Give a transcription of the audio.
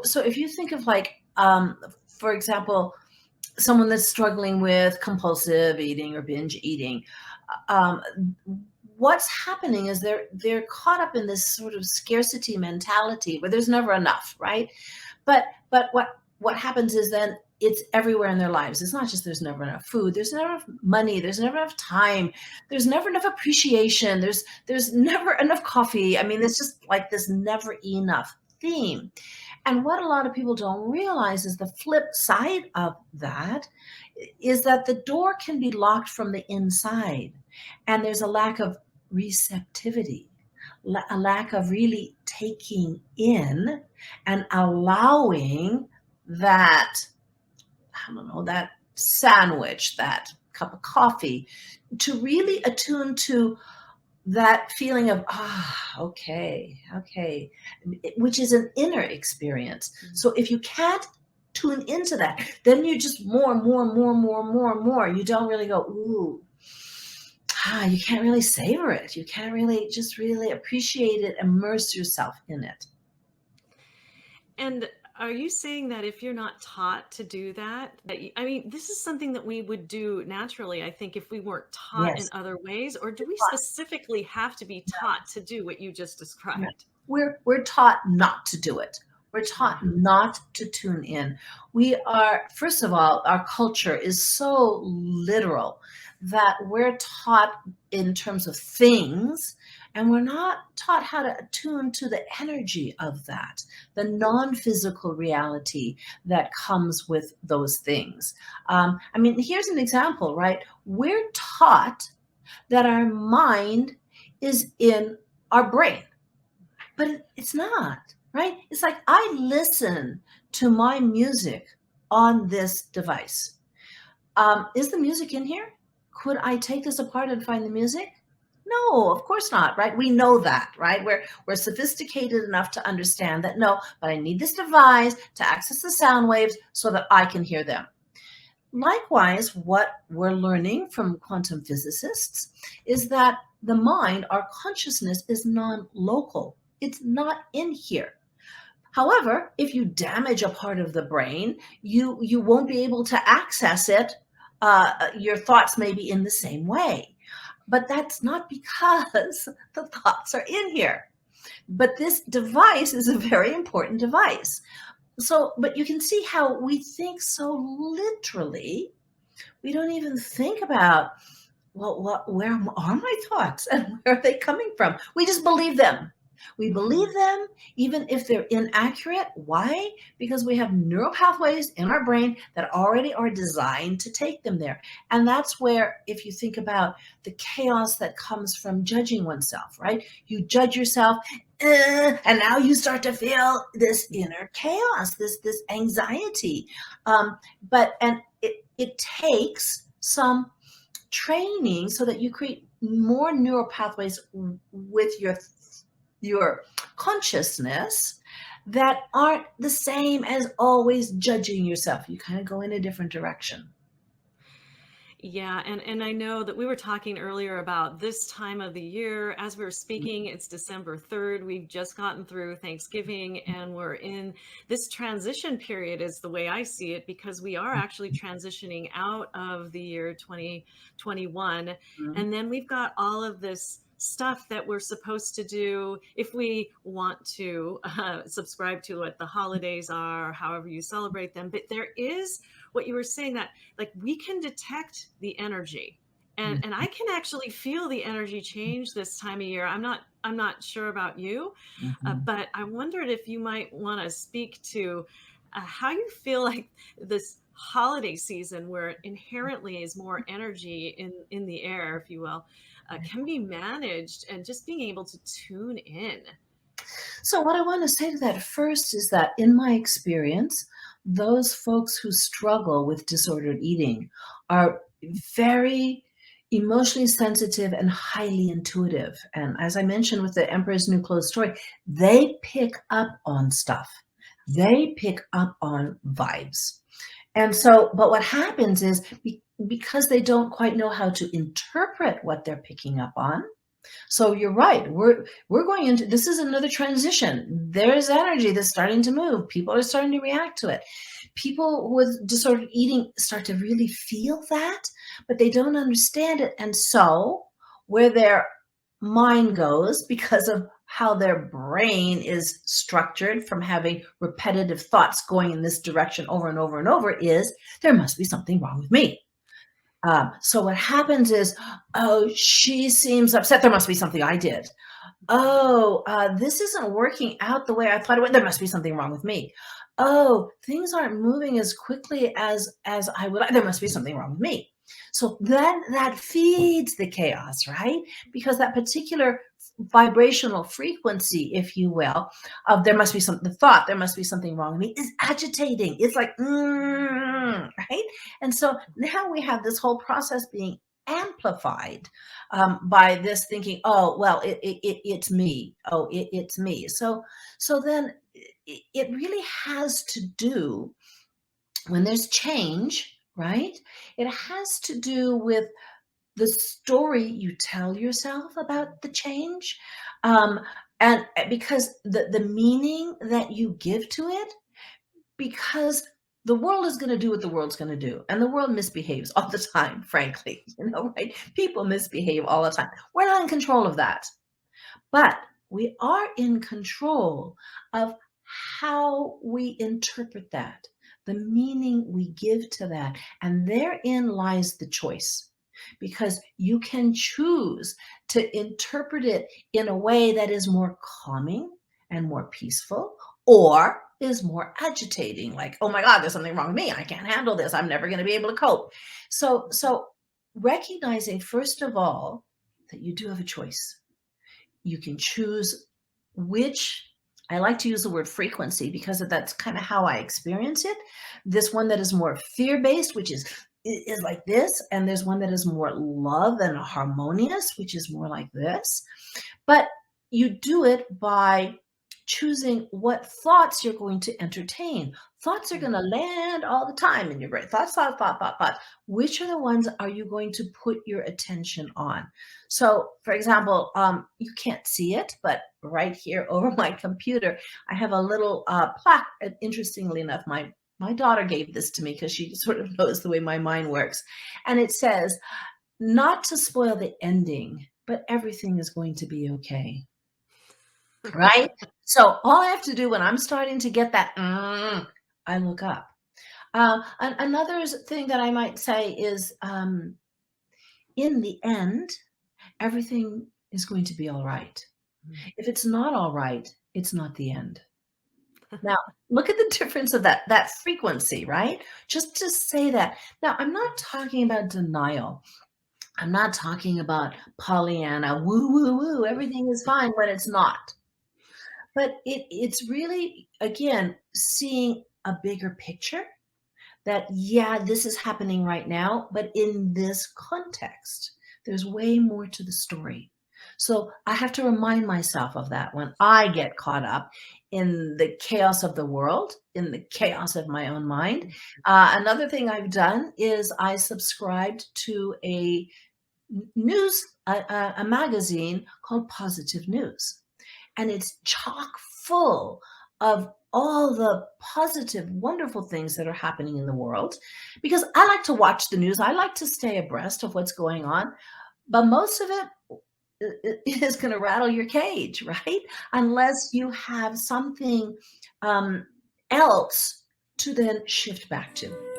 So if you think of like, for example, someone that's struggling with compulsive eating or binge eating, um, what's happening is they're caught up in this sort of scarcity mentality where there's never enough, right? But what happens is then it's everywhere in their lives. It's not just there's never enough food, there's never enough money, there's never enough time, there's never enough appreciation, there's never enough coffee. I mean, it's just like this never enough theme. And what a lot of people don't realize is the flip side of that is that the door can be locked from the inside, and there's a lack of receptivity, a lack of really taking in and allowing that, I don't know, that sandwich, that cup of coffee, to really attune to that feeling of, okay, okay, which is an inner experience. Mhm. So if you can't tune into that, then you just more and more and more and more and more and more. You don't really go, ooh, you can't really savor it. You can't really just really appreciate it, immerse yourself in it. And are you saying that if you're not taught to do that, I mean, this is something that we would do naturally, I think, if we weren't taught in Yes. other ways, or do we specifically have to be taught to do what you just No. described? We're taught not to do it. We're taught Yeah. not to tune in. We are, first of all, our culture is so literal that we're taught in terms of things, and we're not taught how to attune to the energy of that, the non-physical reality that comes with those things. I mean, here's an example, right? We're taught that our mind is in our brain, but it's not, right? It's like I listen to my music on this device. Is the music in here? Could I take this apart and find the music? No, of course not, right? We know that, right? We're sophisticated enough to understand that no, but I need this device to access the sound waves so that I can hear them. Likewise, what we're learning from quantum physicists is that the mind, our consciousness, is non-local. It's not in here. However, if you damage a part of the brain, you won't be able to access it. Your thoughts may be in the same way, but that's not because the thoughts are in here. But this device is a very important device. So, but you can see how we think so literally. We don't even think about, well, where are my thoughts and where are they coming from? We just believe them. We believe Mhm. them even if they're inaccurate. Why? Because we have neural pathways in our brain that already are designed to take them there. And that's where, if you think about the chaos that comes from judging oneself, right? You judge yourself, and now you start to feel this inner chaos, this anxiety. But and it takes some training so that you create more neural pathways with your consciousness that aren't the same as always judging yourself. You kind of go in a different direction. Yeah, and I know that we were talking earlier about this time of the year. As we were speaking, it's December 3rd. We've just gotten through Thanksgiving, and we're in this transition period, is the way I see it, because we are actually transitioning out of the year 2021. Mhm. And then we've got all of this stuff that we're supposed to do if we want to subscribe to what the holidays are, however you celebrate them. But there is what you were saying, that like we can detect the energy, and I can actually feel the energy change this time of year. I'm not sure about you, Mhm. but I wondered if you might want to speak to how you feel like this holiday season, where inherently is more energy in the air, if you will, can be managed, and just being able to tune in. So, what I want to say to that first is that in my experience, those folks who struggle with disordered eating are very emotionally sensitive and highly intuitive. And as I mentioned with the Emperor's New Clothes story, they pick up on stuff, they pick up on vibes. And so, but what happens is because they don't quite know how to interpret what they're picking up on, So you're right. We're going into this is another transition. There's energy that's starting to move. People are starting to react to it. People with disordered eating start to really feel that, but they don't understand it. And so where their mind goes because of how their brain is structured from having repetitive thoughts going in this direction over and over and over is there must be something wrong with me. So what happens is, oh, she seems upset. There must be something I did. Oh, this isn't working out the way I thought it would. There must be something wrong with me. Oh, things aren't moving as quickly as I would. There must be something wrong with me. So then that feeds the chaos, right? Because that particular vibrational frequency, if you will, of there must be some the thought there must be something wrong with me is agitating. It's like, right? And so now we have this whole process being amplified by this thinking, oh, well, it's me. Oh, it's me. So then it really has to do when there's change, right? It has to do with the story you tell yourself about the change, um, and because the meaning that you give to it, because the world is going to do what the world's going to do, and the world misbehaves all the time, frankly, right? People misbehave all the time. We're not in control of that, but we are in control of how we interpret that, the meaning we give to that, and therein lies the choice. Because you can choose to interpret it in a way that is more calming and more peaceful, or is more agitating, like, oh my God, there's something wrong with me. I can't handle this. I'm never going to be able to cope. So recognizing, first of all, that you do have a choice. You can choose which, I like to use the word frequency because that's kind of how I experience it. This one that is more fear-based, which is like this, and there's one that is more love and harmonious, which is more like this. But you do it by choosing what thoughts you're going to entertain. Thoughts are going to land all the time in your brain. Thoughts. Which are the ones are you going to put your attention on? So, for example, you can't see it, but right here over my computer, I have a little plaque. And interestingly enough, my daughter gave this to me because she sort of knows the way my mind works. And it says, not to spoil the ending, but everything is going to be okay. Right? So all I have to do when I'm starting to get that, I look up. Another thing that I might say is, in the end, everything is going to be all right. If it's not all right, it's not the end. Now, look at the difference of that frequency, right? Just to say that. Now, I'm not talking about denial. I'm not talking about Pollyanna, woo, woo, woo, everything is fine when it's not. But it's really, again, seeing a bigger picture that, yeah, this is happening right now, but in this context, there's way more to the story. So I have to remind myself of that when I get caught up in the chaos of the world, in the chaos of my own mind. Another thing I've done is I subscribed to a a magazine called Positive News, and it's chock full of all the positive, wonderful things that are happening in the world. Because I like to watch the news, I like to stay abreast of what's going on, but most of it is going to rattle your cage, right? Unless you have something else to then shift back to.